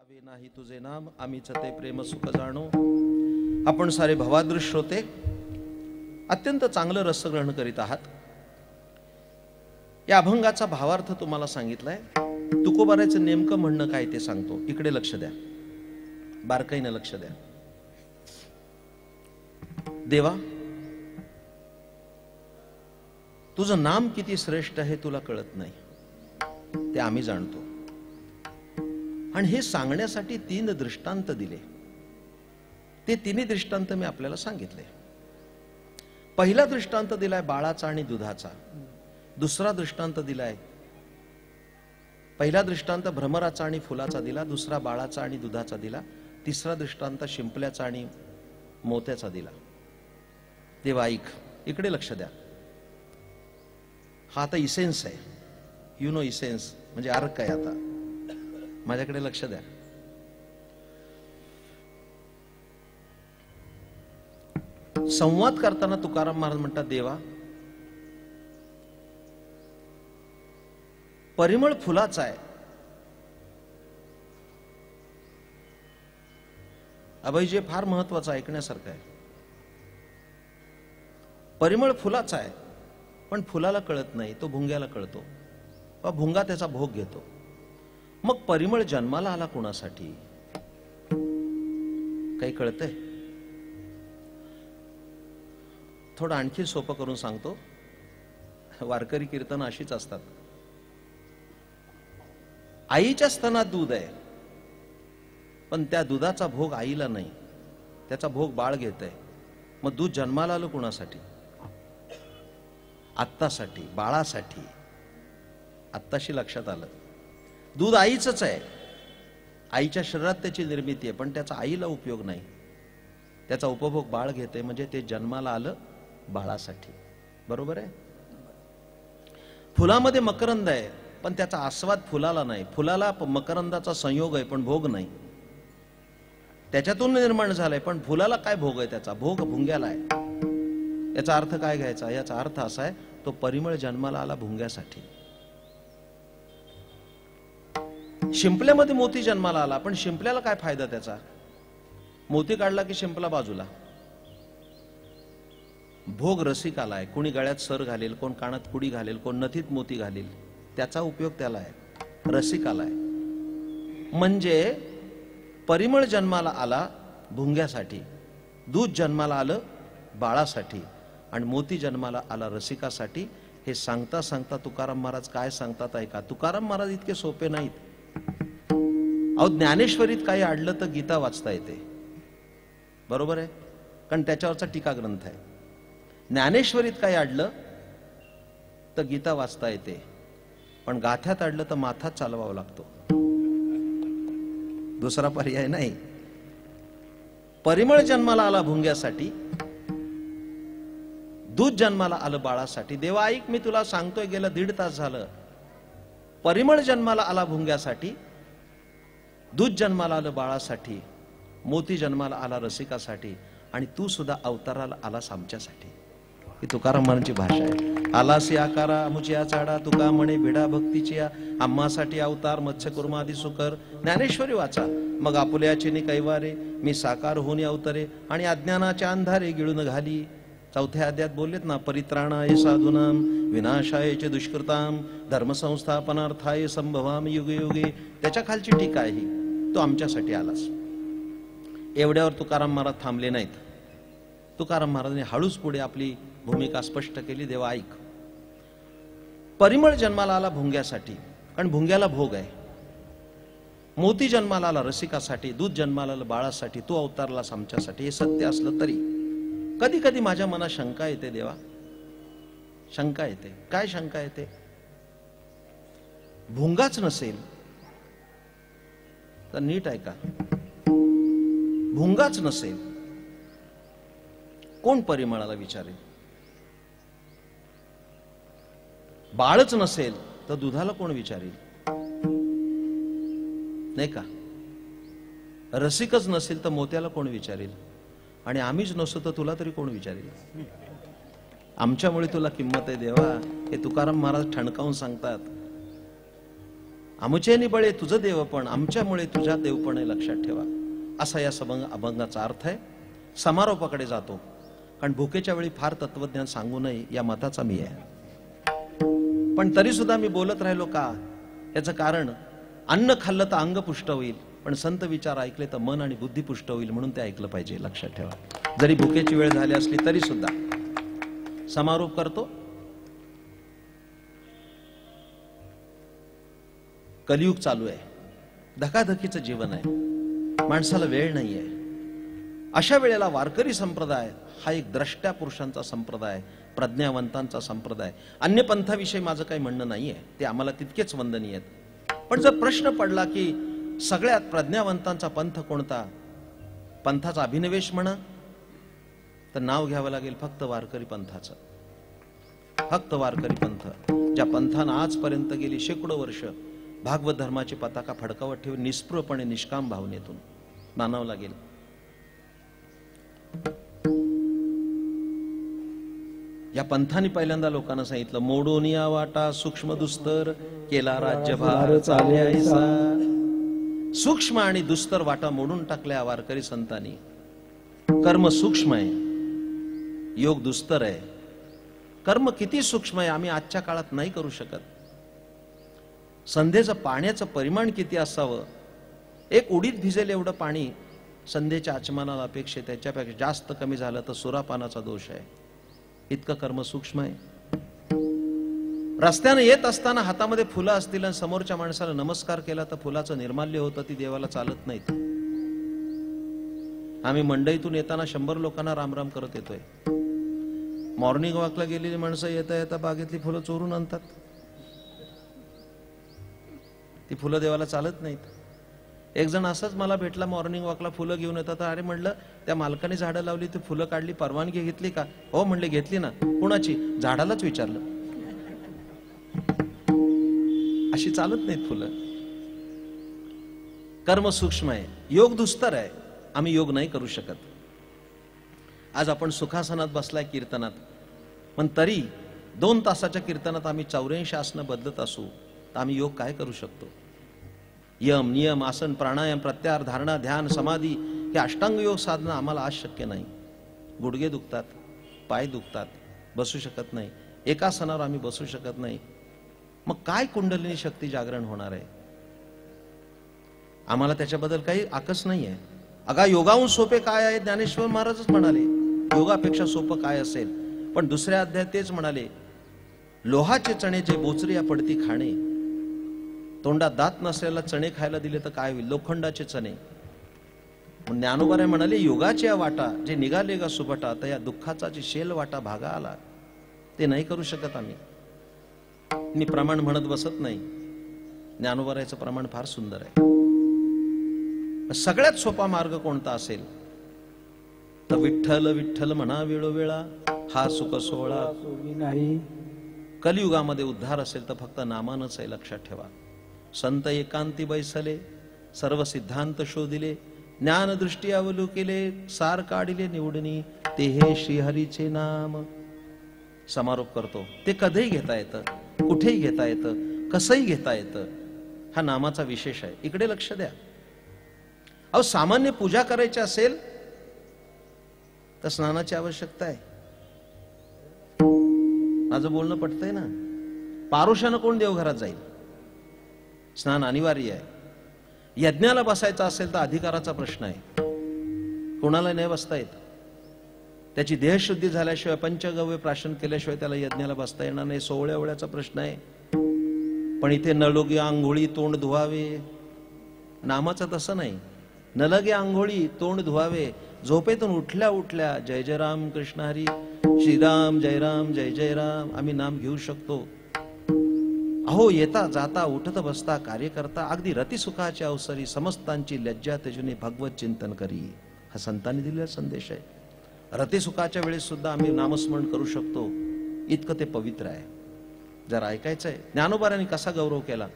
घ्यावे नाही तुझे नाम, आम्हीच ते प्रेम सुख जाणो. आपण सारे भवादृश श्रोते अत्यंत चांगलं रसग्रहण करीत आहात. या अभंगाचा भावार्थ तुम्हाला सांगितलाय. तुकोबाराचं नेमकं म्हणणं काय ते सांगतो. इकडे लक्ष द्या, बारकाईने लक्ष द्या. देवा, तुझं नाम किती श्रेष्ठ आहे तुला कळत नाही, ते आम्ही जाणतो. आणि हे सांगण्यासाठी 3 दृष्टांत दिले. ते 3 दृष्टांत मी आपल्याला सांगितले. पहिला दृष्टांत दिलाय बाळाचा आणि दुधाचा. दुसरा दृष्टांत दिलाय, पहिला दृष्टांत भ्रमराचा आणि फुलाचा दिला, दुसरा बाळाचा आणि दुधाचा दिला, तिसरा दृष्टांत शिंपल्याचा आणि मोत्याचा दिला. देवा ऐक, इकडे लक्ष द्या. हा आता इसेन्स आहे, यु नो इसेन्स म्हणजे अर्क आहे. आता माझ्याकडे लक्ष द्या. संवाद करताना तुकाराम महाराज म्हणतात, देवा परिमळ फुलाचा आहे. अभयजी फार महत्वाचं ऐकण्यासारखं आहे. परिमळ फुलाचा आहे, पण फुलाला कळत नाही, तो भुंग्याला कळतो. भुंगा त्याचा भोग घेतो. मग परिमळ जन्माला आला कोणासाठी? काही कळतंय? थोडं आणखी सोपं करून सांगतो. वारकरी कीर्तन अशीच असतात. आईच्या स्तनात दूध आहे, पण त्या दुधाचा भोग आईला नाही, त्याचा भोग बाळ घेत आहे. मग दूध जन्माला आलं कोणासाठी? आत्तासाठी, बाळासाठी. आत्ताशी लक्षात आलं. दूध आईचंच आहे, आईच्या शरीरात त्याची निर्मिती आहे, पण त्याचा आईला उपयोग नाही. त्याचा उपभोग बाळ घेते, म्हणजे ते जन्माला आलं बाळासाठी. बरोबर आहे? फुलामध्ये मकरंद आहे, पण त्याचा आस्वाद फुलाला नाही. फुलाला मकरंदाचा संयोग आहे, पण भोग नाही. त्याच्यातून निर्माण झालाय, पण फुलाला काय भोग आहे? त्याचा भोग भुंग्याला आहे. याचा अर्थ काय घ्यायचा? याचा अर्थ असा आहे, तो परिमळ जन्माला आला भुंग्यासाठी. शिंपल्यामध्ये मोती जन्माला आला, पण शिंपल्याला काय फायदा त्याचा? मोती काढला की शिंपला बाजूला. भोग रसिकाला आहे. कोणी गळ्यात सर घालेल, कोण कानात कुडी घालेल, कोण नथीत मोती घालेल, त्याचा उपयोग त्याला आहे, रसिकाला आहे. म्हणजे परिमळ जन्माला आला भुंग्यासाठी, दूध जन्माला आलं बाळासाठी, आणि मोती जन्माला आला रसिकासाठी. हे सांगता सांगता तुकाराम महाराज काय सांगतात ऐका. तुकाराम महाराज इतके सोपे नाहीत. अहो, ज्ञानेश्वरीत काही अडलं तर गीता वाचता येते. बरोबर आहे? कारण त्याच्यावरचा टीका ग्रंथ आहे. ज्ञानेश्वरीत काही अडलं तर गीता वाचता येते, पण गाथ्यात अडलं तर माथात चालवावा लागतो. दुसरा पर्याय नाही. परिमळ जन्माला आला भुंग्यासाठी, दूध जन्माला आलं बाळासाठी. देवा ऐक, मी तुला सांगतोय, गेलं 1.5 तास झालं. परिमळ जन्माला आला भुंग्यासाठी, दूध जन्माला आलं बाळासाठी, मोती जन्माला आला रसिकासाठी, आणि तू सुद्धा अवताराला आलास आमच्यासाठी. ही तुकाराम महाराजांची भाषा आहे. आलासी आकारा मुचिया चाडा, तुका म्हणे भिडा भक्तीचिया, आम्हासाठी अवतार मत्स्य कुर्मादी सुकर. ज्ञानेश्वरी वाचा. मग आपुल्याची नि कैवारे, मी साकार होऊन अवतरे, आणि अज्ञानाच्या अंधारे गिळून घाली. 4थ्या अध्यायात बोललेत ना, परित्राणाय साधूनाम विनाशाय च दुष्कृताम धर्मसंस्थापनार्थाय संभवाम युगे युगे. त्याच्या खालची टीका आहे ही. तो आमच्यासाठी आलास. एवढ्यावर तुकाराम महाराज थांबले नाहीत. तुकाराम महाराजांनी हळूच पुढे आपली भूमिका स्पष्ट केली. देवा ऐक, परिमळ जन्माला आला भुंग्यासाठी, कारण भुंग्याला भोग आहे. मोती जन्माला आला रसिकासाठी, दूध जन्माला आला बाळासाठी, तो अवतारलास आमच्यासाठी. हे सत्य असलं तरी कधी कधी माझ्या मनात शंका येते. देवा, शंका येते. काय शंका येते? भुंगाच नसेल तर नीट ऐका, भुंगाच नसेल कोण परिमळाला विचारेल? बाळच नसेल तर दुधाला कोण विचारेल? नाही का? रसिकच नसेल तर मोत्याला कोण विचारेल? आणि आम्हीच नसतो तर तुला तरी कोण विचारेल? आमच्यामुळे तुला किंमत आहे देवा. हे तुकाराम महाराज ठणकावून सांगतात. आमचेनी बळे तुझं देवपण, आमच्यामुळे तुझ्या देवपणे लक्षात ठेवा, असा या अभंगाचा अर्थ आहे. समारोपाकडे जातो, कारण भुकेच्या वेळी फार तत्वज्ञान सांगू नये या मताचा मी आहे. पण तरी सुद्धा मी बोलत राहिलो का, याचं कारण अन्न खाल्लं तर अंग पुष्ट होईल, पण संत विचार ऐकले तर मन आणि बुद्धी पुष्ट होईल, म्हणून ते ऐकलं पाहिजे. लक्षात ठेवा, जरी भुकेची वेळ झाली असली तरी सुद्धा. समारोप करतो. कलियुग चालू आहे, धकाधकीचं जीवन आहे, माणसाला वेळ नाहीये. अशा वेळेला वारकरी संप्रदाय हा एक द्रष्ट्या पुरुषांचा संप्रदाय, प्रज्ञावंतांचा संप्रदाय. अन्य पंथाविषयी माझं काही म्हणणं नाहीये, ते आम्हाला तितकेच वंदनीय आहेत. पण जर प्रश्न पडला की सगळ्यात प्रज्ञावंतांचा पंथ कोणता, पंथाचा अभिनिवेश म्हणा, तर नाव घ्यावं लागेल फक्त वारकरी पंथाचं. फक्त वारकरी पंथ, ज्या पंथानं आजपर्यंत गेली शेकडो वर्ष भागवत धर्माची पताका फडकावत ठेवून निस्पृहपणे निष्काम भावनेतून मानावं लागेल. या पंथाने पहिल्यांदा लोकांना सांगितलं, मोडून या वाटा सूक्ष्म दुस्तर, केला राज्यभार चाले ऐसा. सूक्ष्म आणि दुस्तर वाटा मोडून टाकल्या वारकरी संतांनी. कर्म सूक्ष्म आहे, योग दुस्तर आहे. कर्म किती सूक्ष्म आहे आम्ही आजच्या काळात नाही करू शकत. संध्येचं पाण्याचं परिमाण किती असावं, एक उडीत भिजेल एवढं पाणी संध्येच्या आचमनाला अपेक्षित, त्याच्यापेक्षा जास्त कमी झालं तर सुरापानाचा दोष आहे. इतकं कर्म सूक्ष्म आहे. रस्त्याने येत असताना हातामध्ये फुलं असतील आणि समोरच्या माणसाला नमस्कार केला तर फुलाचं निर्माल्य होतं, ती देवाला चालत नाहीत. आम्ही मंडईतून येताना 100 लोकांना रामराम करत येतोय. मॉर्निंग वॉकला गेलेली माणसं येता येता बागेतली फुलं चोरून आणतात, ती फुलं देवाला चालत नाहीत. एक जण असंच मला भेटला, मॉर्निंग वॉकला फुलं घेऊन येतात. अरे म्हणलं, त्या मालकाने झाडं लावली, ती फुलं काढली, परवानगी घेतली का? हो म्हणले घेतली ना. कुणाची? झाडालाच विचारलं. अशी चालत नाहीत फुलं. कर्म सूक्ष्म आहे, योग दुस्तर आहे, आम्ही योग नाही करू शकत. आज आपण सुखासनात बसलाय कीर्तनात, पण तरी 2 तासाच्या कीर्तनात आम्ही 84 आसनं बदलत असू तर आम्ही योग काय करू शकतो? यम, नियम, आसन, प्राणायाम, प्रत्याहार, धारणा, ध्यान, समाधी हे अष्टांग योग साधना आम्हाला आज शक्य नाही. गुडघे दुखतात, पाय दुखतात, बसू शकत नाही. एका आसनावर आम्ही बसू शकत नाही. मग काय कुंडलिनी शक्ती जागरण होणार आहे? आम्हाला त्याच्याबद्दल काही आकस नाही आहे. अगा योगाहून सोपे काय आहे, ज्ञानेश्वर महाराजच म्हणाले. योगापेक्षा सोपं काय असेल? पण दुसऱ्या अध्यायात तेच म्हणाले, लोहाचे चणे जे बोचरी या पडती खाणे. तोंडात दात नसलेला चणे खायला दिले तर काय होईल? लोखंडाचे चणे. ज्ञानोबा म्हणाले, योगाच्या वाटा जे निघाले गा सुभटा, तर या दुःखाचा जे शेल वाटा भागा आला, ते नाही करू शकत आम्ही. मी प्रमाण म्हणत बसत नाही. ज्ञानोबारायचं प्रमाण फार सुंदर आहे. सगळ्यात सोपा मार्ग कोणता असेल तर विठ्ठल विठ्ठल म्हणा वेळोवेळा, हा सुख सोहळा नाही. कलियुगामध्ये उद्धार असेल तर फक्त नामानच आहे. लक्षात ठेवा. संत एकांती बैसले, सर्व सिद्धांत शोधिले, ज्ञान दृष्टी अवलोकिले, सार काढिले निवडणी, ते हे श्रीहरीचे नाम. समारोप करतो. ते कधीही घेता येतं, कुठेही घेता येतं, कसंही घेता येतं. हा नामाचा विशेष आहे. इकडे लक्ष द्या. अहो, सामान्य पूजा करायची असेल तर स्नानाची आवश्यकता आहे. माझं बोलणं पटतंय ना? पारोशानं कोण देवघरात जाईल? स्नान अनिवार्य आहे. यज्ञाला बसायचं असेल तर अधिकाराचा प्रश्न आहे. कोणाला नाही बसता येत. त्याची देहशुद्धी झाल्याशिवाय, पंचगव्य प्राशन केल्याशिवाय त्याला यज्ञाला बसता येणार नाही. सोहळ्या ओळ्याचा प्रश्न आहे. पण इथे नलोगी आंघोळी तोंड धुवावे, नामाचं तसं नाही. नलगे आंघोळी तोंड धुवावे. झोपेतून उठल्या उठल्या जय जय राम कृष्ण हरी, श्रीराम जय राम जय जय राम आम्ही नाम घेऊ शकतो. अहो, येता जाता उठत बसता कार्य करता अगदी रतिसुखाच्या अवसरी समस्तांची लज्जा तेजुने भगवत चिंतन करी. हा संतांनी दिलेला संदेश आहे. रतिसुखाच्या वेळेस सुद्धा आम्ही नामस्मरण करू शकतो. इतकं ते पवित्र आहे. जर ऐकायचंय ज्ञानोबारांनी कसा गौरव केला.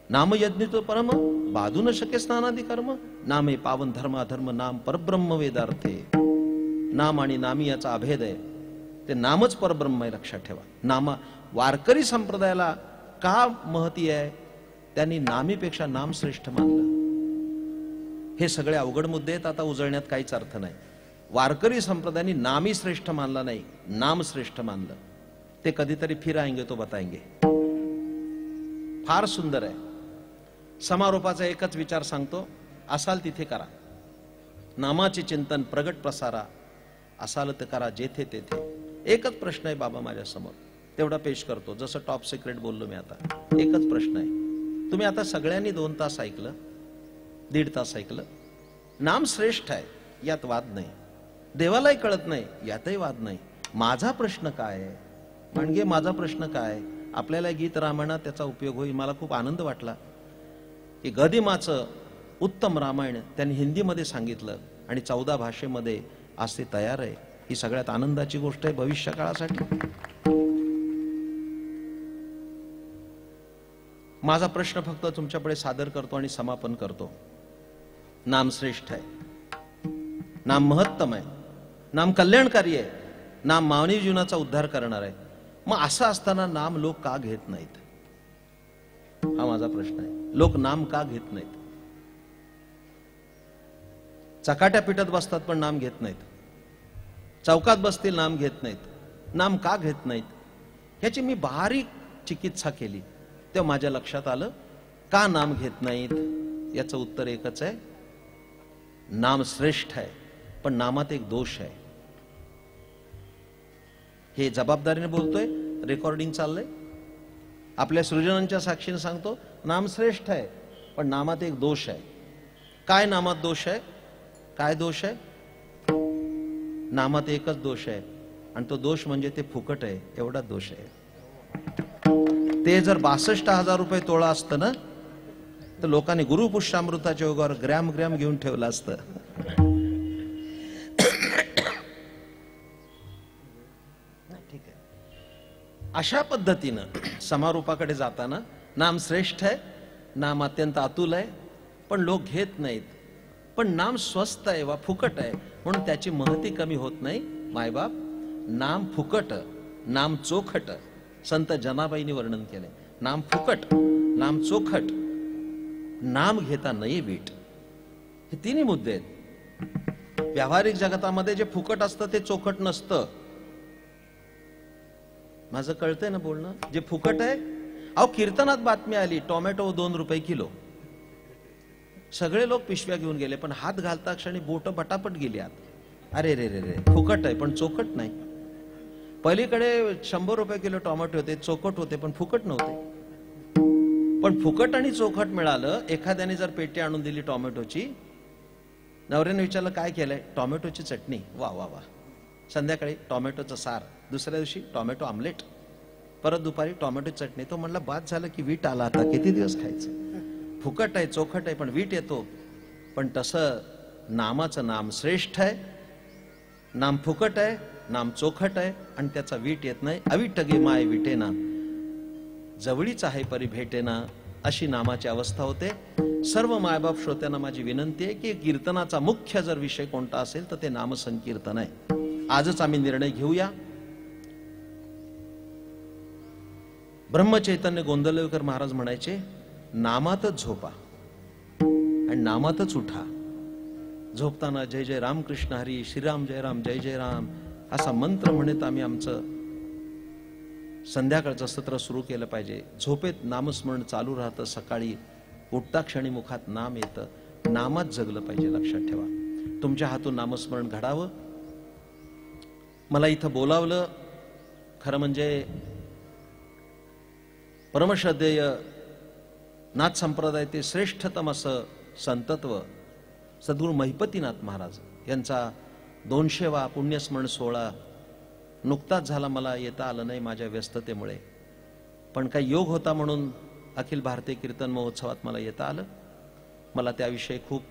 नाम यज्ञ तो परम, बाधू न शके स्नानादी कर्म. नामे पावन धर्म अधर्म, नाम परब्रह्म वेदार्थे. नाम आणि नामी याचा अभेद आहे. ते नामच परब्रह्म आहे. लक्षात ठेवा. नामा वारकरी संप्रदायाला का महती आहे त्यांनी नामीपेक्षा नाम श्रेष्ठ मानलं. हे सगळे अवघड मुद्दे आहेत, आता उजळण्यात काहीच अर्थ नाही. वारकरी संप्रदायाने नामी श्रेष्ठ मानला नाही, नाम श्रेष्ठ मानलं. ते कधीतरी फिर आएंगे तो बताएंगे. फार सुंदर आहे. समारोपाचा एकच विचार सांगतो, असाल तिथे करा नामाचे चिंतन, प्रगट प्रसारा, असाल तर करा जेथे तेथे. एकच प्रश्न आहे बाबा माझ्या समोर, तेवढा पेश करतो. जसं टॉप सिक्रेट बोललो मी आता, एकच प्रश्न आहे. तुम्ही आता सगळ्यांनी 2 तास ऐकलं, 1.5 तास ऐकलं. नाम श्रेष्ठ आहे यात वाद नाही, देवालाही कळत नाही यातही वाद नाही. माझा प्रश्न काय आहे म्हणजे माझा प्रश्न काय, आपल्याला गीत रामायणात त्याचा उपयोग होईल. मला खूप आनंद वाटला की गदिमाचं उत्तम रामायण त्यांनी हिंदीमध्ये सांगितलं आणि 14 भाषेमध्ये आज ते तयार आहे. ही सगळ्यात आनंदाची गोष्ट आहे भविष्य काळासाठी. माझा प्रश्न फक्त तुमच्यापुढे सादर करतो आणि समापन करतो. नाम श्रेष्ठ आहे, नाम महत्तम आहे, नाम कल्याणकारी आहे, नाम मानवी जीवनाचा उद्धार करणार आहे. मग असं असताना नाम लोक का घेत नाहीत, हा माझा प्रश्न आहे. लोक नाम का घेत नाहीत? चकाट्या पिटत बसतात पण नाम घेत नाहीत, चौकात बसतील नाम घेत नाहीत. नाम का घेत नाहीत ह्याची मी बारीक चिकित्सा केली, तेव्हा माझ्या लक्षात आलं का नाम घेत नाहीत. याचं उत्तर एकच आहे, नाम श्रेष्ठ आहे पण नामात एक दोष आहे. हे जबाबदारीने बोलतोय, रेकॉर्डिंग चाललंय, आपल्या सृजनांच्या साक्षीने सांगतो. नाम श्रेष्ठ आहे पण नामात एक दोष आहे. काय नामात दोष आहे? काय दोष आहे? नामात एकच दोष आहे आणि तो दोष म्हणजे ते फुकट आहे, एवढा दोष आहे. ते जर 62,000 रुपये तोळा असतं ना, तर लोकांनी गुरुपुष्यामृताच्या योगावर ग्रॅम ग्रॅम घेऊन ठेवलं असतं. ठीक आहे. अशा पद्धतीनं समारोपाकडे जाताना नाम श्रेष्ठ आहे, नाम अत्यंत अतुल आहे पण लोक घेत नाहीत. पण नाम स्वस्त आहे वा फुकट आहे म्हणून त्याची महती कमी होत नाही. मायबाप, नाम फुकट, नाम चोखट, संत जनाबाईंनी वर्णन केलंय. नाम फुकट, नाम चोखट, नाम घेता नाही वीट. हे तिन्ही मुद्दे आहेत. व्यावहारिक जगतामध्ये जे फुकट असतं ते चोखट नसतं. माझं कळतंय ना बोलणं? जे फुकट आहे, अहो कीर्तनात बातमी आली टोमॅटो 2 रुपये किलो. सगळे लोक पिशव्या घेऊन गेले पण हात घालता क्षणी बोट बटापट गेली आत. अरे रे रे रे, फुकट आहे पण चोखट नाही. पलीकडे 100 रुपये किलो टोमॅटो होते, चोखट होते पण फुकट नव्हते. पण फुकट आणि चोखट मिळालं. एखाद्याने जर पेटी आणून दिली टोमॅटोची, नवऱ्याने विचारलं काय केलंय? टोमॅटोची चटणी. वा वा वा. संध्याकाळी टोमॅटोचं सार, दुसऱ्या दिवशी टोमॅटो आमलेट, परत दुपारी टोमॅटो चटणी. तो म्हणला बाद झालं की वीट आला, आता किती दिवस खायचं? फुकट आहे, चोखट आहे पण वीट येतो. पण तसं नामाचं नाम श्रेष्ठ आहे, नाम फुकट आहे, नाम चोखट आहे आणि त्याचा वीट येत नाही. अविट गे माय विटेना, जवळीच आहे परी भेटेना, अशी नामाची अवस्था होते. सर्व मायबाप श्रोत्यांना माझी विनंती आहे की कीर्तनाचा मुख्य जर विषय कोणता असेल तर ते नामसंकीर्तन आहे. आजच आम्ही निर्णय घेऊया. ब्रह्मचैतन्य गोंदवलेकर महाराज म्हणायचे, नामातच झोपा आणि नामातच उठा. झोपताना जय जय राम कृष्ण हरी, श्रीराम जय राम जय जय राम असा मंत्र म्हणत आम्ही आमचं संध्याकाळचं सत्र सुरू केलं पाहिजे. झोपेत नामस्मरण चालू राहतं, सकाळी उठता क्षणी मुखात नाम येतं. नामात जगलं पाहिजे, लक्षात ठेवा. तुमच्या हातून नामस्मरण घडावं. मला इथं बोलावलं खरं म्हणजे परमश्रद्धेय नाथ संप्रदाय ते श्रेष्ठतम असं संतत्व सद्गुरू महिपतीनाथ महाराज यांचा 200वा पुण्यस्मरण सोहळा नुकताच झाला. मला येता आलं नाही माझ्या व्यस्ततेमुळे, पण काही योग होता म्हणून अखिल भारतीय कीर्तन महोत्सवात मला येता आलं. मला त्याविषयी खूप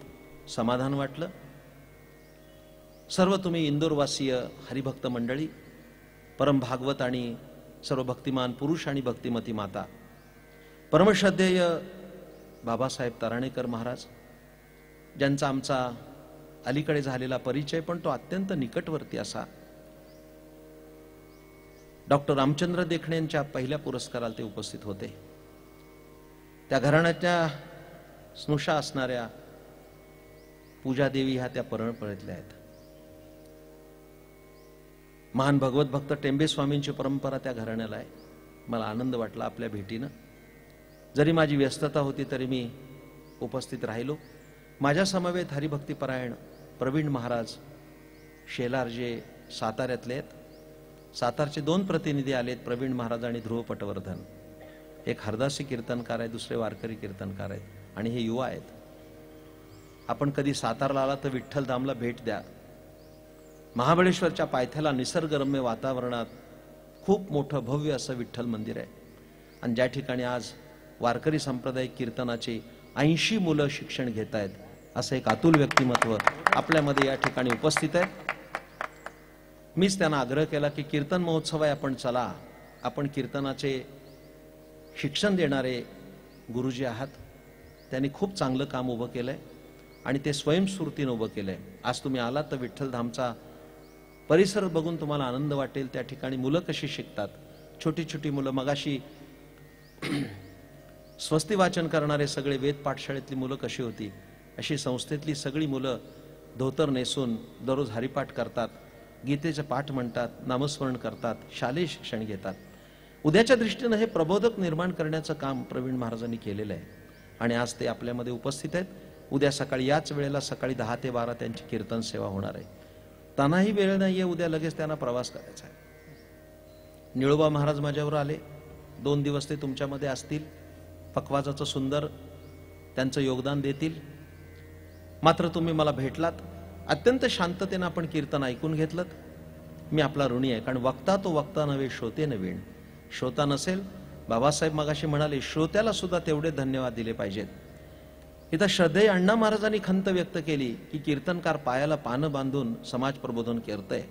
समाधान वाटलं. सर्व तुम्ही इंदोरवासीय हरिभक्त मंडळी, परम भागवत आणि सर्व भक्तिमान पुरुष आणि भक्तिमती माता, परमश्रद्धेय बाबासाहेब तराणेकर महाराज ज्यांचा आमचा अलीकडे झालेला परिचय पण तो अत्यंत निकटवर्ती असा. डॉक्टर रामचंद्र देखणे यांच्या पहिल्या पुरस्काराला ते उपस्थित होते. त्या घराण्याच्या स्नुषा असणाऱ्या पूजा देवी ह्या त्या परळपळीतल्या आहेत. महान भगवत भक्त टेंबे स्वामींची परंपरा त्या घराण्याला आहे. मला आनंद वाटला आपल्या भेटीनं. जरी माझी व्यस्तता होती तरी मी उपस्थित राहिलो. माझ्या समवेत हरिभक्तीपरायण प्रवीण महाराज शेलार जे साताऱ्यातले आहेत. सातारचे 2 प्रतिनिधी आलेत, प्रवीण महाराज आणि ध्रुव पटवर्धन. एक हरदासी कीर्तनकार आहे, दुसरे वारकरी कीर्तनकार आहेत आणि हे युवा आहेत. आपण कधी सातारला आला तर विठ्ठलधामला भेट द्या. महाबळेश्वरच्या पायथ्याला निसर्गरम्य वातावरणात खूप मोठं भव्य असं विठ्ठल मंदिर आहे. आणि ज्या ठिकाणी आज वारकरी सांप्रदायिक कीर्तनाची 80 मुलं शिक्षण घेत आहेत, असं एक अतुल व्यक्तिमत्व आपल्यामध्ये या ठिकाणी उपस्थित आहे. मीच त्यांना आग्रह केला की कीर्तन महोत्सव आहे, आपण चला. आपण कीर्तनाचे शिक्षण देणारे गुरुजी आहात. त्यांनी खूप चांगलं काम उभं केलंय आणि ते स्वयंस्फूर्तीने उभं केलंय. आज तुम्ही आलात तर विठ्ठलधामचा परिसर बघून तुम्हाला आनंद वाटेल. त्या ठिकाणी मुलं कशी शिकतात, छोटी छोटी मुलं. मगाशी स्वस्ती वाचन करणारे सगळे वेद पाठशाळेतली मुलं कशी होती, अशी संस्थेतली सगळी मुलं धोतर नेसून दररोज हरिपाठ करतात, गीतेचे पाठ म्हणतात, नामस्मरण करतात, शालेय शिक्षण घेतात. उद्याच्या दृष्टीने हे प्रबोधक निर्माण करण्याचं काम प्रवीण महाराजांनी केलेलं आहे आणि आज ते आपल्यामध्ये उपस्थित आहेत. उद्या सकाळी याच वेळेला सकाळी 10 ते 12 त्यांची कीर्तन सेवा होणार आहे. त्यांनाही वेळ नाहीये, उद्या लगेच त्यांना प्रवास करायचा आहे. निळोबा महाराज माझ्यावर आले. 2 दिवस ते तुमच्यामध्ये असतील. पखवाजाचं सुंदर त्यांचं योगदान देतील. मात्र तुम्ही मला भेटलात, अत्यंत शांततेने आपण कीर्तन ऐकून घेतलं. मी आपला ऋणी आहे, कारण वक्ता तो वक्ता नव्हे श्रोते नवीन. श्रोता नसेल, बाबासाहेब मगाशी म्हणाले, श्रोत्याला सुद्धा तेवढे धन्यवाद दिले पाहिजेत. इथं श्रद्धेय अण्णा महाराजांनी खंत व्यक्त केली की कीर्तनकार पायाला पानं बांधून समाज प्रबोधन करतंय.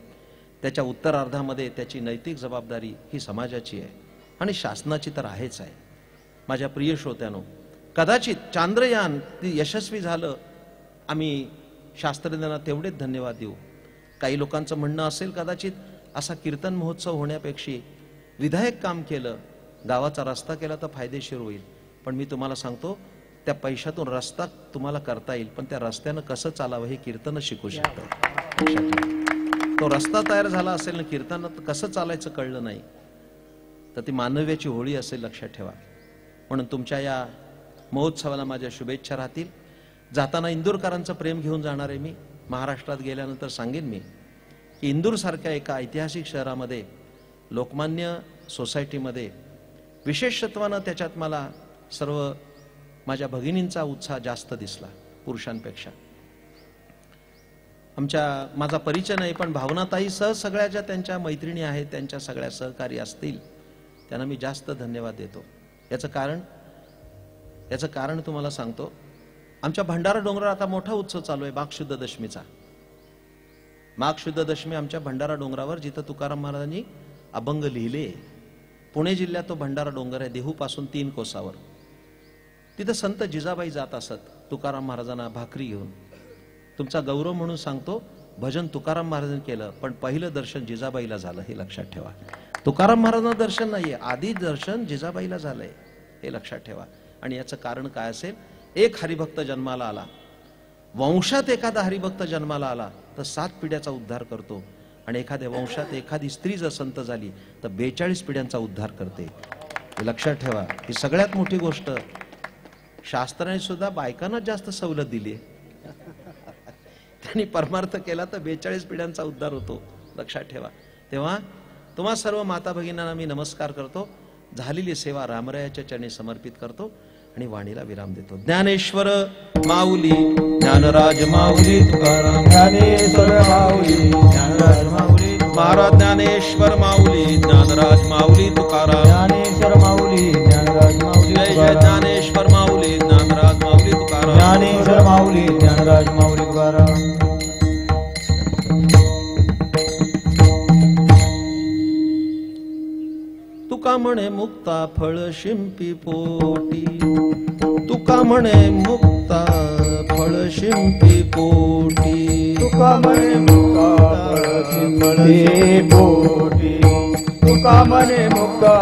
त्याच्या उत्तरार्धामध्ये त्याची नैतिक जबाबदारी ही समाजाची आहे आणि शासनाची तर आहेच आहे. माझ्या प्रिय श्रोत्यानो, कदाचित चांद्रयान यशस्वी झालं, आम्ही शास्त्रज्ञांना तेवढेच धन्यवाद देऊ. काही लोकांचं म्हणणं असेल कदाचित असा कीर्तन महोत्सव होण्यापेक्षा विधायक काम केलं, गावाचा रस्ता केला तर फायदेशीर होईल. पण मी तुम्हाला सांगतो, त्या पैशातून रस्ता तुम्हाला करता येईल, पण त्या रस्त्यानं कसं चालावं हे कीर्तन शिकू शकतं. तो रस्ता तयार झाला असेल ना, कीर्तनात कसं चालायचं कळलं नाही तर ती मानव्याची होळी असेल, लक्षात ठेवा. म्हणून तुमच्या या महोत्सवाला माझ्या शुभेच्छा राहतील. जाताना इंदूरकरांचं प्रेम घेऊन जाणार आहे मी. महाराष्ट्रात गेल्यानंतर सांगेन मी की इंदूरसारख्या एका ऐतिहासिक शहरामध्ये लोकमान्य सोसायटीमध्ये विशेषत्वानं त्याच्यात मला सर्व माझ्या भगिनींचा उत्साह जास्त दिसला पुरुषांपेक्षा. माझा परिचय नाही, पण भावनाताई सह सगळ्या ज्या त्यांच्या मैत्रिणी आहेत, त्यांच्या सगळ्या सहकारी असतील, त्यांना मी जास्त धन्यवाद देतो. याचं कारण तुम्हाला सांगतो. आमच्या भंडारा डोंगरावर आता मोठा उत्सव चालू आहे माघ शुद्ध दशमीचा. माघ शुद्ध दशमी आमच्या भंडारा डोंगरावर, जिथं तुकाराम महाराजांनी अभंग लिहिले. पुणे जिल्ह्यात तो भंडारा डोंगर आहे, देहूपासून 3 कोसावर. तिथं संत जिजाबाई जात असत तुकाराम महाराजांना भाकरी घेऊन. तुमचा गौरव म्हणून सांगतो, भजन तुकाराम महाराजांनी केलं, पण पहिलं दर्शन जिजाबाईला झालं, हे लक्षात ठेवा. तुकाराम महाराजांना दर्शन नाहीये, आधी दर्शन जिजाबाईला झालंय, हे लक्षात ठेवा. आणि याचं कारण काय असेल? एक हरिभक्त जन्माला आला, वंशात एखादा हरिभक्त जन्माला आला तर 7 पिढ्याचा उद्धार करतो. आणि एखाद्या वंशात एखादी स्त्री जर संत झाली तर 42 पिढ्यांचा उद्धार करते, हे लक्षात ठेवा. ही सगळ्यात मोठी गोष्ट. शास्त्राने सुद्धा बायकांना जास्त सवलत दिली. त्यांनी परमार्थ केला तर 42 पिढ्यांचा उद्धार होतो, लक्षात ठेवा. तेव्हा तुम्हा सर्व माता भगिनींना मी नमस्कार करतो. झालेली सेवा रामरायाच्या चरणी समर्पित करतो आणि वाणीला विराम देतो. ज्ञानेश्वर माऊली ज्ञानराज माऊली तुकाराम, ज्ञानेश्वर माऊली ज्ञानराज माऊली महाराज ज्ञानेश्वर माऊली ज्ञानराज माऊली तुकाराम, ज्ञानेश्वर माऊली ज्ञानराज माऊली जय जय ज्ञानेश्वर माऊली ज्ञानराज माऊली तुकाराम, ज्ञानेश्वर माऊली ज्ञानराज माऊली तुकाराम. तुका म्हणे मुक्ता फळ शिंपी पोटी, तुका म्हणे मुक्ता फळ शिंपी पोटी, तुका म्हणे मुक्ता फळ शिंपी पोटी, कामने मुक्ता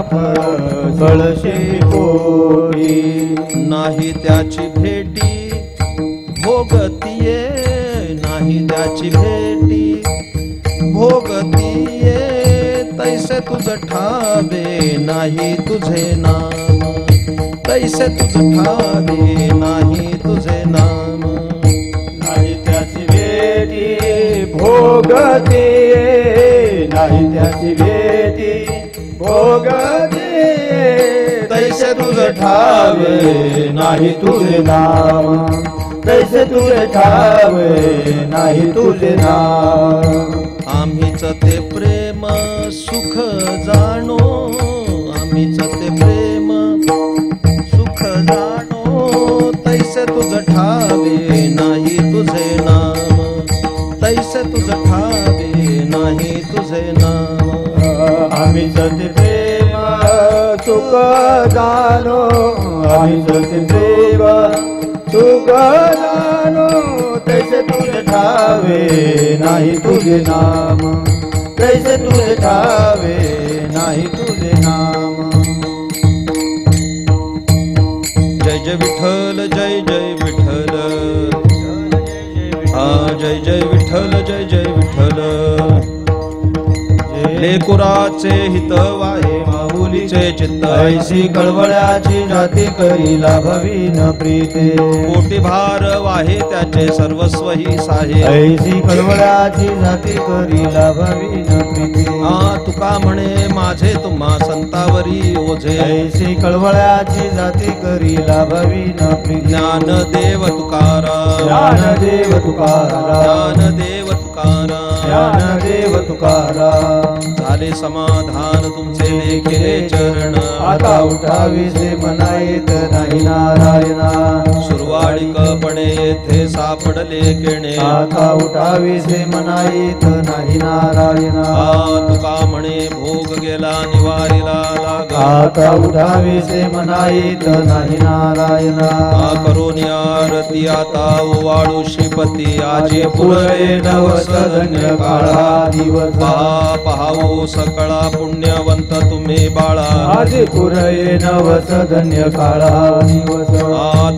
फळशे कोटी नाही त्याची भेटी भोगतीये, नाही त्याची भेटी भोगतीये, तैसे तुझ ठावे नाही तुझे नाम, तैसे तुझ ठावे नाही तुझे नाम, नाही त्याची भेटी भोगते, नाही त्याची भेटी भोगते, तैसे तुझ ठावे नाही तुझे नाम, तैसे तुझे ठावे नाही तुझे नाम. आम्हीच ते प्रेम सुख जाणो, आम्हीच ते प्रेम सुख जाणो, तैसे तुझ ठावे नाही तुझे नाम, तैसे तुझ ठावे नाही तुझे नाम. आम्हीच ते प्रेम सुख जाणो, आम्हीच ते प्रेम सुख जाणो, तैसे तुझे ठावे नाही तुझे नाम, तैसे तुझे ठावे नाही तुझे नाम. जय जय विठ्ठल, जय जय विठ्ठल, जय जय विठ्ठल, जय जय विठ्ठल. लेकुराचे हित वाहे माऊलीचे चित्त, ऐशी कळवळ्याची जाती करी लाभवी न प्रीते, कोटी भार वाहे त्याचे सर्वस्व ही साहे. ऐशी कळवळ्याची जाती करी लाभवी न प्रीते, तुका म्हणे माझे तुम्हा संतावरी ओझे. ऐशी कळवळ्याची जाती करी लाभवी न प्रीते, ज्ञानदेव तुकाराम, ज्ञानदेव तुकाराम, ज्ञानदेव तुकाराम, ज्ञानदेव तुकाराम. झाले समाधान तुमचे लेखिले चरण, आता उठावीसे मना येत नाही नारायणा, सुरवाडिकपणे येथे सापडले केणे. आता उठावीसे मना येत नाही नारायणा, तुका म्हणे भोग गेला निवारीला लागा. आता उठावीसे मना येत नाही नारायणा, करून आरती आता ओवाळू श्रीपती. आजी पुरळे नवस धन्य काळा दिवस, पहावो सकळा पुण्यवंत तुम्ही बाळा. आज पुरळे नवस धन्य काळा दिवस,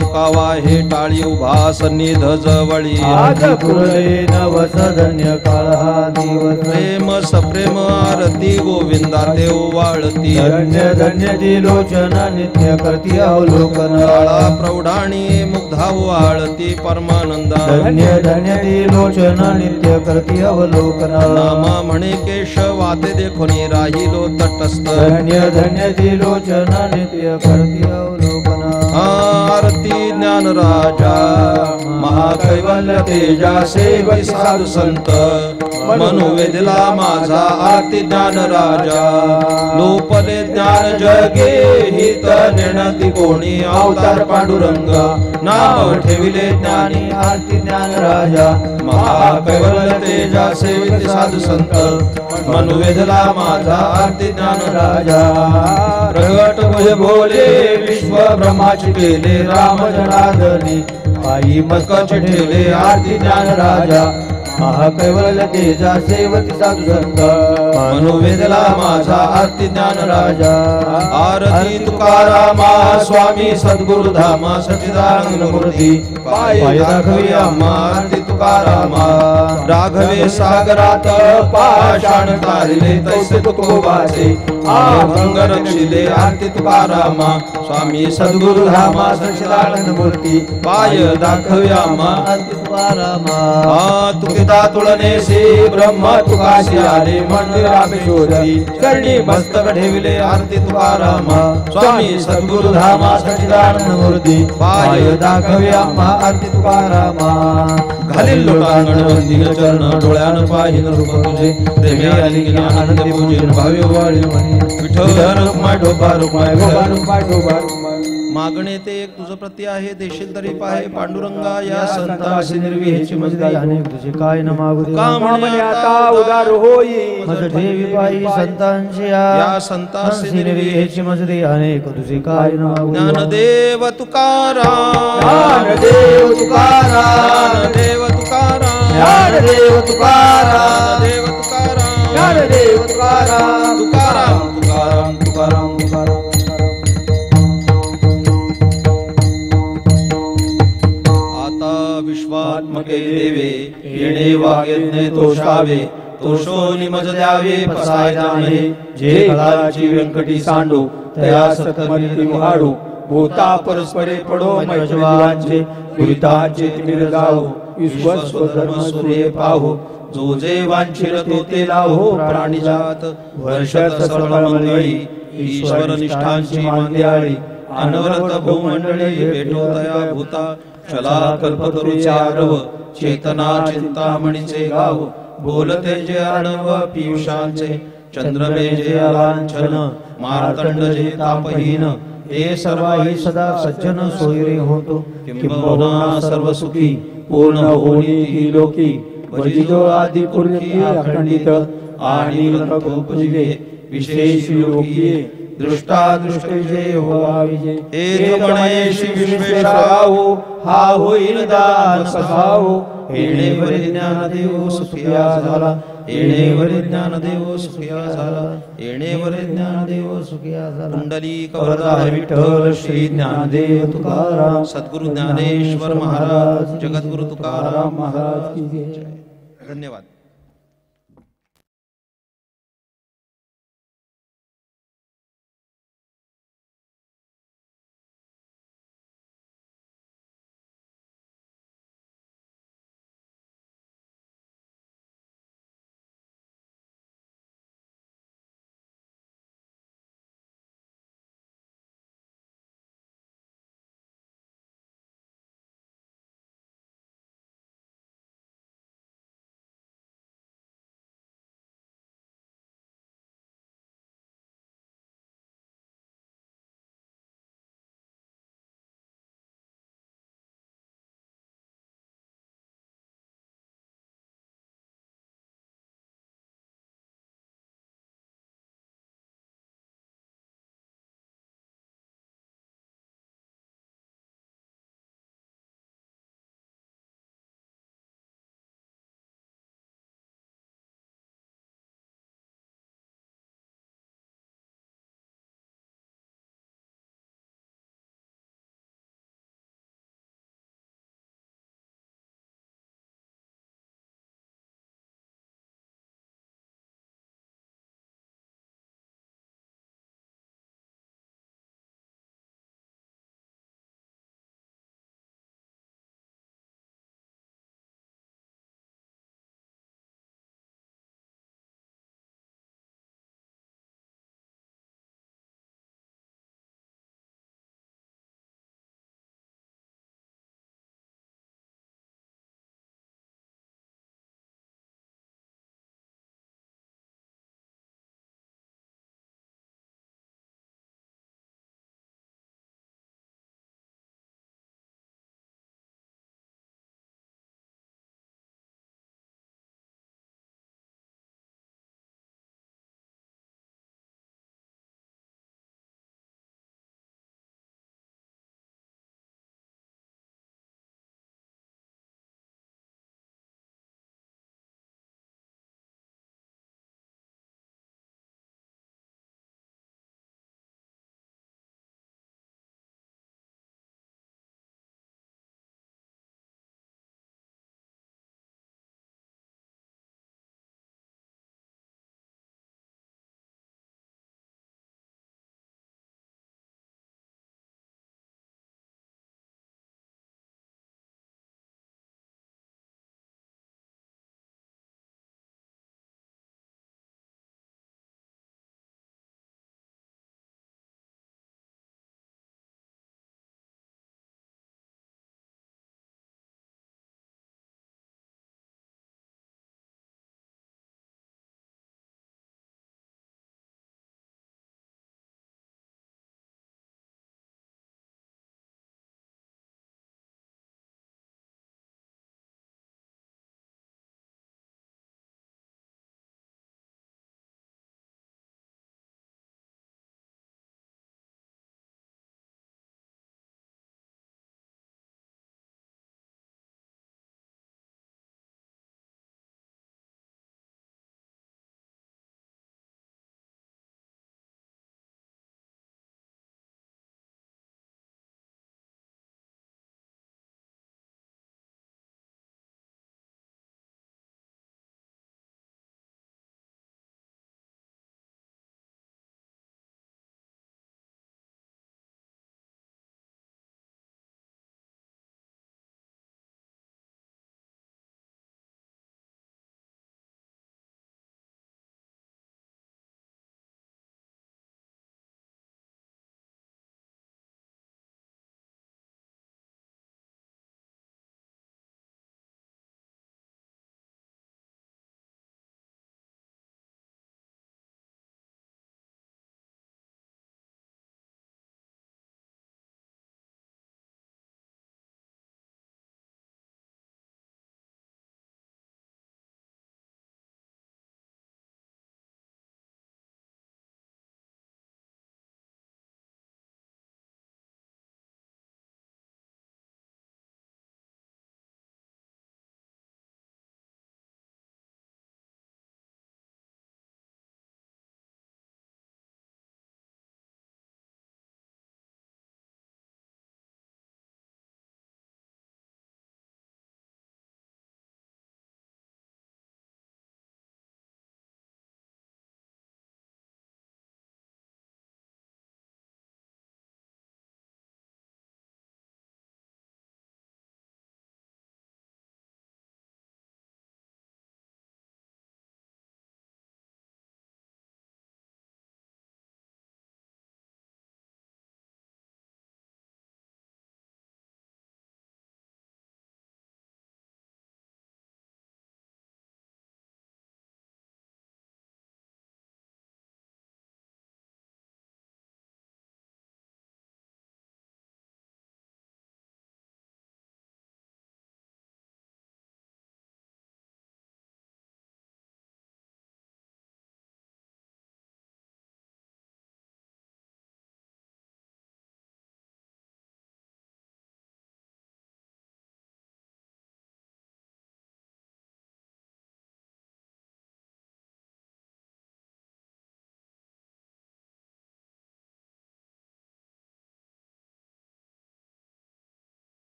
तुका वाहे टाळी उभा सन्निध जवळी. आज पुरळे नवस धन्य काळा दिवस, प्रेम सप्रेम आरती गोविंदा ते ओवाळती. धन्य धन्य दिलोचन नित्य करती अवलोकन, काळा प्रौढाणी मुग्धा ओवाळती परमानंदा. धन्य धन्य दिलोचन नित्य करती अवलोकन, नामा म्हणे केशवाते देखोनी राहिलो तटस्थ. धन्य धन्य दिलोचन नित्य करती अवलोकन, आरती ज्ञान राजा महाकैवल्य तेजा सेवती साधू संत. मनोवेदला माझा आरती ज्ञान राजा, लोपले ज्ञान जगे हित नेणती कोणी. अवतार पांडुरंग नाव ठेविले ज्ञानी, आरती ज्ञान राजा महाकैवल्य तेजा सेवित साधू संत. मनोवेदला माझा आरती ज्ञान राजा, प्रगट भुज भोले विश्व ब्रह्माची केले. राम जनार्दनी पायी मस्तक ठेवले आरती ज्ञान राजा, महाकैवल्य तेजा सेवती साधू संत. मनोवेदला माझा आरती ज्ञान राजा, आरती तुकारामा स्वामी सद्गुरु धामा सच्चिदानंद मूर्ती. पाय राघवे आम्हा आरती तुकारामा, राघवे सागरात पाषाण तारिले तैसे तुकोबाचे. भंग रक्षिले आरती तुकारामा, स्वामी सद्गुरु धामा सच्चिदानंद मूर्ती. पाय दाखवे आम्हा आरती तुकारामा, तुकिता तुळनेसी ब्रह्म तुकाशी आले. मंदिरामे शोधी चरणी मस्तक ठेविले आरती तुकारामा, स्वामी सद्गुरु धामा सच्चिदानंद मूर्ती. पाय दाखवे आम्हा आरती तुकारामा, घालील लोटांगण वंदिल चरण. डोळ्यान पाहिन रूप तुझे, प्रेमे आली आनंद पूजन. भावे वाळी म्हणे विठ्ठल रुक्माय ढोबा रुक्माय गोबा रुक्माय ढोबा रुक्माय. मागणे ते एक तुझ प्रती आहे, देशील तरी पाहे पांडुरंगा. या संताशी निर्विहेची मजदी अनेक तुझे काय न मागू दे, का म्हणे आता उदार होई. मज ठेवी पायी संतांची या संताशी निर्विहेची मजदी अनेक तुझे काय न मागू दे. ज्ञानदेव तुकाराम, ज्ञानदेव तुकाराम, ज्ञानदेव तुकाराम, ज्ञानदेव तुकाराम, ज्ञानदेव तुकाराम, ज्ञानदेव तुकाराम, तुकाराम विश्वात्मके देवे येणे वाग्यज्ञ तोषावे तोषोनी मज द्यावे पसाय जाणे जे घडाची व्यंकटी सांडू तया सतमरी वाढू भूता परस्परे पडो मैजवांचे दुरितांचे तिमिर जाओ विश्वस्व धर्म सूर्य पाहो जो जे वांछिल तो ते लाभो प्राणिजात वर्षत सर्व मंगळी ईश्वर निष्ठांची मांद्याळी अनवरत भूमंडळी भेटो तया भूता चला कल्पतरुचे आरव चेतना चिंतामणीचे गाव बोलते जे अर्णव पियुषांचे चंद्रमे जे अलांछन मार्तंड जे तापहीन हे सर्वाही सदा सज्जन सोयरे होतो किंबहुना सर्व सुखी पूर्ण होणी ही लोकी वजिजो आदि पूर्वी अखंडित आणि उपजीवे विशेष योगी दृष्टा दृष्टी जे होवा विजय एक गणेश विश्वेश्वराहो हा होईल दान सखाओ येणेवरी ज्ञानदेव सुखिया झाला येणेवरी ज्ञानदेव सुखिया झाला येणेवरी ज्ञानदेव सुखिया झाला कुंडली कवरदार विठ्ठल श्री ज्ञानदेव तुकाराम सद्गुरु ज्ञानेश्वर महाराज जगद्गुरु तुकाराम महाराज की जय. धन्यवाद.